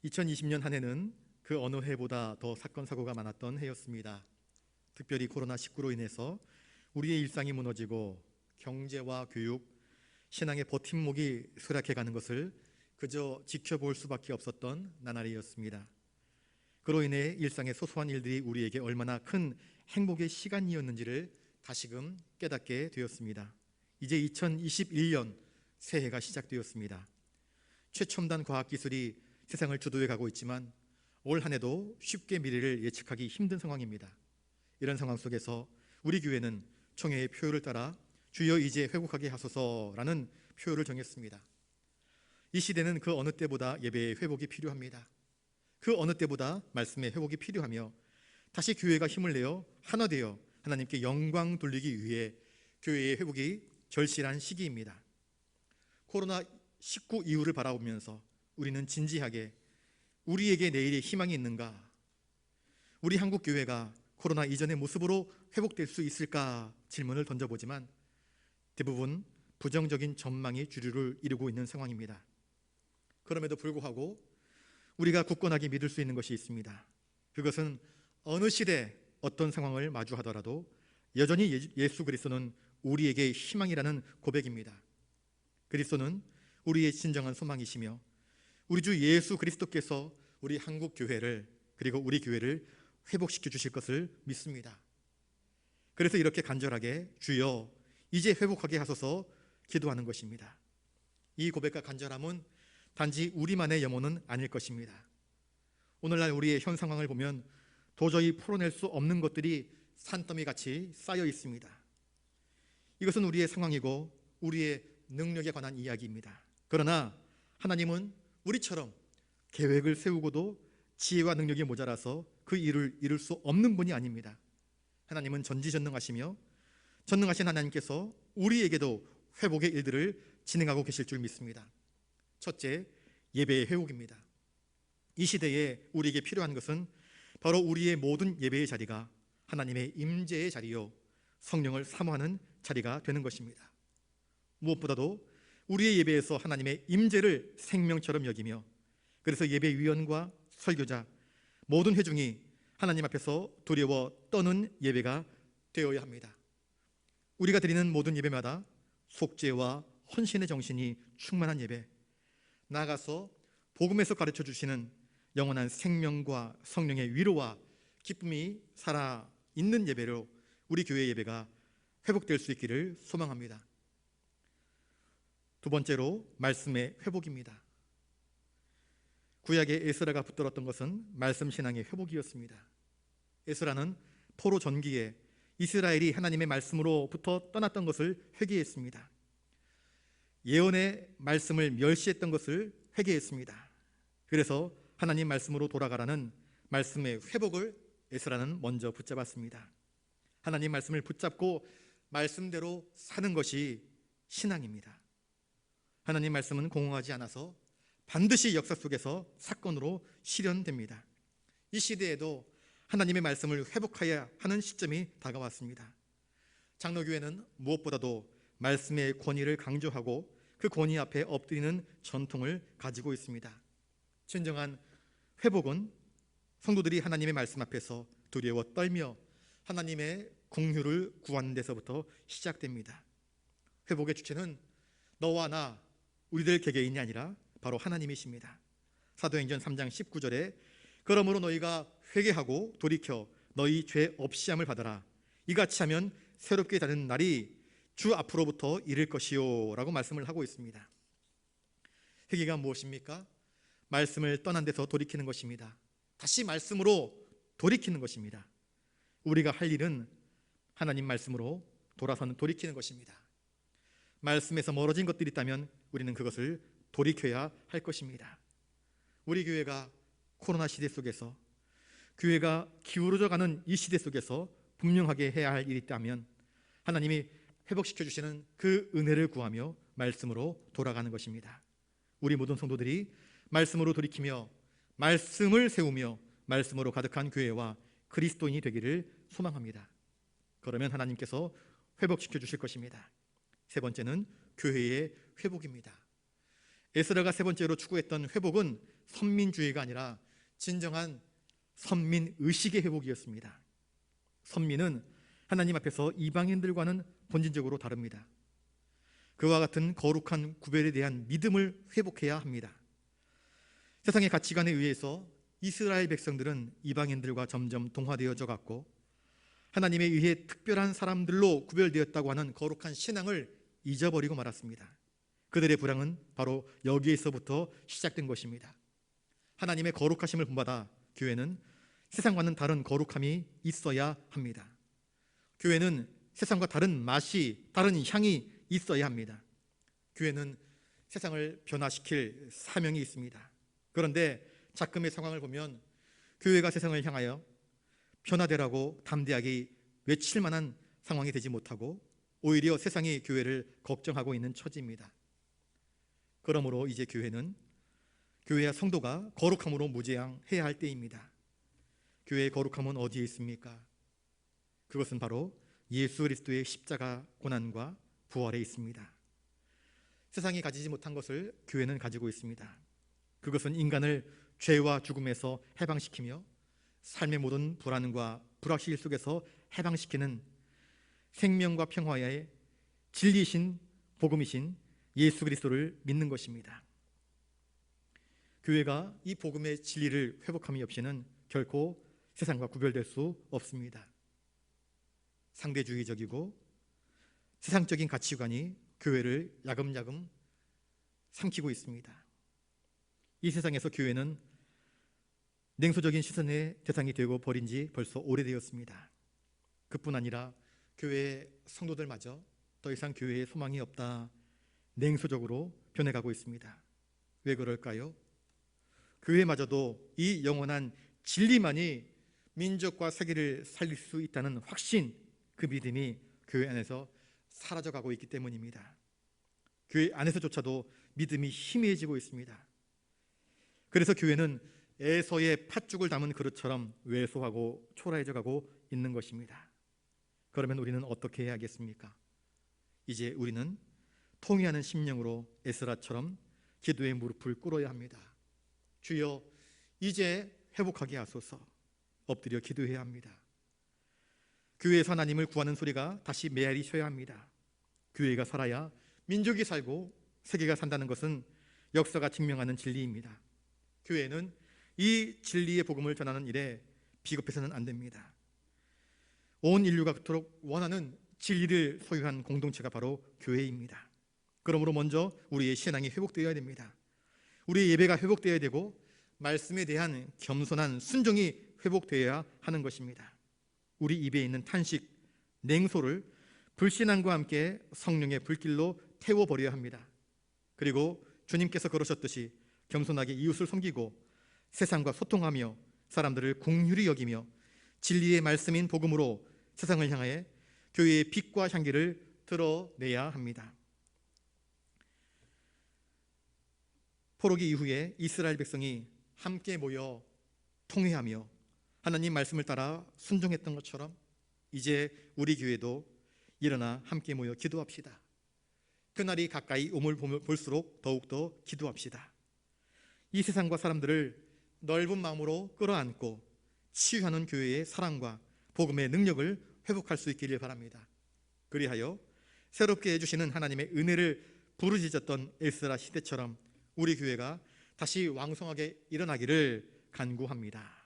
2020년 한 해는 그 어느 해보다 더 사건 사고가 많았던 해였습니다. 특별히 코로나19로 인해서 우리의 일상이 무너지고 경제와 교육, 신앙의 버팀목이 쇠락해가는 것을 그저 지켜볼 수밖에 없었던 나날이었습니다. 그로 인해 일상의 소소한 일들이 우리에게 얼마나 큰 행복의 시간이었는지를 다시금 깨닫게 되었습니다. 이제 2021년 새해가 시작되었습니다. 최첨단 과학기술이 세상을 주도해 가고 있지만 올 한 해도 쉽게 미래를 예측하기 힘든 상황입니다. 이런 상황 속에서 우리 교회는 총회의 표율을 따라 주여 이제 회복하게 하소서라는 표율을 정했습니다. 이 시대는 그 어느 때보다 예배의 회복이 필요합니다. 그 어느 때보다 말씀의 회복이 필요하며 다시 교회가 힘을 내어 하나 되어 하나님께 영광 돌리기 위해 교회의 회복이 절실한 시기입니다. 코로나19 이후를 바라보면서 우리는 진지하게 우리에게 내일의 희망이 있는가? 우리 한국 교회가 코로나 이전의 모습으로 회복될 수 있을까? 질문을 던져보지만 대부분 부정적인 전망이 주류를 이루고 있는 상황입니다. 그럼에도 불구하고 우리가 굳건하게 믿을 수 있는 것이 있습니다. 그것은 어느 시대 어떤 상황을 마주하더라도 여전히 예수 그리스도는 우리에게 희망이라는 고백입니다. 그리스도는 우리의 진정한 소망이시며 우리 주 예수 그리스도께서 우리 한국 교회를 그리고 우리 교회를 회복시켜 주실 것을 믿습니다. 그래서 이렇게 간절하게 주여 이제 회복하게 하소서 기도하는 것입니다. 이 고백과 간절함은 단지 우리만의 염원은 아닐 것입니다. 오늘날 우리의 현 상황을 보면 도저히 풀어낼 수 없는 것들이 산더미 같이 쌓여 있습니다. 이것은 우리의 상황이고 우리의 능력에 관한 이야기입니다. 그러나 하나님은 우리처럼 계획을 세우고도 지혜와 능력이 모자라서 그 일을 이룰 수 없는 분이 아닙니다. 하나님은 전지전능하시며 전능하신 하나님께서 우리에게도 회복의 일들을 진행하고 계실 줄 믿습니다. 첫째, 예배의 회복입니다. 이 시대에 우리에게 필요한 것은 바로 우리의 모든 예배의 자리가 하나님의 임재의 자리요 성령을 사모하는 자리가 되는 것입니다. 무엇보다도 우리의 예배에서 하나님의 임재를 생명처럼 여기며 그래서 예배위원과 설교자 모든 회중이 하나님 앞에서 두려워 떠는 예배가 되어야 합니다. 우리가 드리는 모든 예배마다 속죄와 헌신의 정신이 충만한 예배, 나아가서 복음에서 가르쳐 주시는 영원한 생명과 성령의 위로와 기쁨이 살아있는 예배로 우리 교회 예배가 회복될 수 있기를 소망합니다. 두 번째로 말씀의 회복입니다. 구약의 에스라가 붙들었던 것은 말씀 신앙의 회복이었습니다. 에스라는 포로 전기에 이스라엘이 하나님의 말씀으로부터 떠났던 것을 회개했습니다. 예언의 말씀을 멸시했던 것을 회개했습니다. 그래서 하나님 말씀으로 돌아가라는 말씀의 회복을 에스라는 먼저 붙잡았습니다. 하나님 말씀을 붙잡고 말씀대로 사는 것이 신앙입니다. 하나님 말씀은 공허하지 않아서 반드시 역사 속에서 사건으로 실현됩니다. 이 시대에도 하나님의 말씀을 회복해야 하는 시점이 다가왔습니다. 장로교회는 무엇보다도 말씀의 권위를 강조하고 그 권위 앞에 엎드리는 전통을 가지고 있습니다. 진정한 회복은 성도들이 하나님의 말씀 앞에서 두려워 떨며 하나님의 긍휼을 구하는 데서부터 시작됩니다. 회복의 주체는 너와 나 우리들 개개인이 아니라 바로 하나님이십니다. 사도행전 3장 19절에 그러므로 너희가 회개하고 돌이켜 너희 죄 없이함을 받아라. 이같이 하면 새롭게 되는 날이 주 앞으로부터 이를 것이요 라고 말씀을 하고 있습니다. 회개가 무엇입니까? 말씀을 떠난 데서 돌이키는 것입니다. 다시 말씀으로 돌이키는 것입니다. 우리가 할 일은 하나님 말씀으로 돌아서는 돌이키는 것입니다. 말씀에서 멀어진 것들이 있다면 우리는 그것을 돌이켜야 할 것입니다. 우리 교회가 코로나 시대 속에서 교회가 기울어져 가는 이 시대 속에서 분명하게 해야 할 일이 있다면 하나님이 회복시켜 주시는 그 은혜를 구하며 말씀으로 돌아가는 것입니다. 우리 모든 성도들이 말씀으로 돌이키며 말씀을 세우며 말씀으로 가득한 교회와 그리스도인이 되기를 소망합니다. 그러면 하나님께서 회복시켜 주실 것입니다. 세 번째는 교회의 회복입니다. 에스라가 세 번째로 추구했던 회복은 선민주의가 아니라 진정한 선민의식의 회복이었습니다. 선민은 하나님 앞에서 이방인들과는 본질적으로 다릅니다. 그와 같은 거룩한 구별에 대한 믿음을 회복해야 합니다. 세상의 가치관에 의해서 이스라엘 백성들은 이방인들과 점점 동화되어져 갔고 하나님에 의해 특별한 사람들로 구별되었다고 하는 거룩한 신앙을 잊어버리고 말았습니다. 그들의 불행은 바로 여기에서부터 시작된 것입니다. 하나님의 거룩하심을 본받아 교회는 세상과는 다른 거룩함이 있어야 합니다. 교회는 세상과 다른 맛이, 다른 향이 있어야 합니다. 교회는 세상을 변화시킬 사명이 있습니다. 그런데 작금의 상황을 보면 교회가 세상을 향하여 변화되라고 담대하게 외칠 만한 상황이 되지 못하고 오히려 세상이 교회를 걱정하고 있는 처지입니다. 그러므로 이제 교회와 성도가 거룩함으로 무장해야 할 때입니다. 교회의 거룩함은 어디에 있습니까? 그것은 바로 예수 그리스도의 십자가 고난과 부활에 있습니다. 세상이 가지지 못한 것을 교회는 가지고 있습니다. 그것은 인간을 죄와 죽음에서 해방시키며 삶의 모든 불안과 불확실 속에서 해방시키는 생명과 평화의 진리이신 복음이신 예수 그리스도를 믿는 것입니다. 교회가 이 복음의 진리를 회복함이 없이는 결코 세상과 구별될 수 없습니다. 상대주의적이고 세상적인 가치관이 교회를 야금야금 삼키고 있습니다. 이 세상에서 교회는 냉소적인 시선의 대상이 되고 버린 지 벌써 오래되었습니다. 그뿐 아니라 교회의 성도들마저 더 이상 교회에 소망이 없다, 냉소적으로 변해가고 있습니다. 왜 그럴까요? 교회마저도 이 영원한 진리만이 민족과 세계를 살릴 수 있다는 확신, 그 믿음이 교회 안에서 사라져가고 있기 때문입니다. 교회 안에서조차도 믿음이 희미해지고 있습니다. 그래서 교회는 에서의 팥죽을 담은 그릇처럼 왜소하고 초라해져가고 있는 것입니다. 그러면 우리는 어떻게 해야겠습니까? 이제 우리는 통회하는 심령으로 에스라처럼 기도의 무릎을 꿇어야 합니다. 주여, 이제 회복하게 하소서. 엎드려 기도해야 합니다. 교회에서 하나님을 구하는 소리가 다시 메아리 쳐야 합니다. 교회가 살아야 민족이 살고 세계가 산다는 것은 역사가 증명하는 진리입니다. 교회는 이 진리의 복음을 전하는 일에 비겁해서는 안 됩니다. 온 인류가 그토록 원하는 진리를 소유한 공동체가 바로 교회입니다. 그러므로 먼저 우리의 신앙이 회복되어야 됩니다. 우리의 예배가 회복되어야 되고 말씀에 대한 겸손한 순종이 회복되어야 하는 것입니다. 우리 입에 있는 탄식, 냉소를 불신앙과 함께 성령의 불길로 태워버려야 합니다. 그리고 주님께서 그러셨듯이 겸손하게 이웃을 섬기고 세상과 소통하며 사람들을 긍휼히 여기며 진리의 말씀인 복음으로 세상을 향해 교회의 빛과 향기를 드러내야 합니다. 포로기 이후에 이스라엘 백성이 함께 모여 통회하며 하나님 말씀을 따라 순종했던 것처럼 이제 우리 교회도 일어나 함께 모여 기도합시다. 그날이 가까이 오물 볼수록 더욱더 기도합시다. 이 세상과 사람들을 넓은 마음으로 끌어안고 치유하는 교회의 사랑과 복음의 능력을 회복할 수 있기를 바랍니다. 그리하여 새롭게 해주시는 하나님의 은혜를 부르짖었던 에스라 시대처럼 우리 교회가 다시 왕성하게 일어나기를 간구합니다.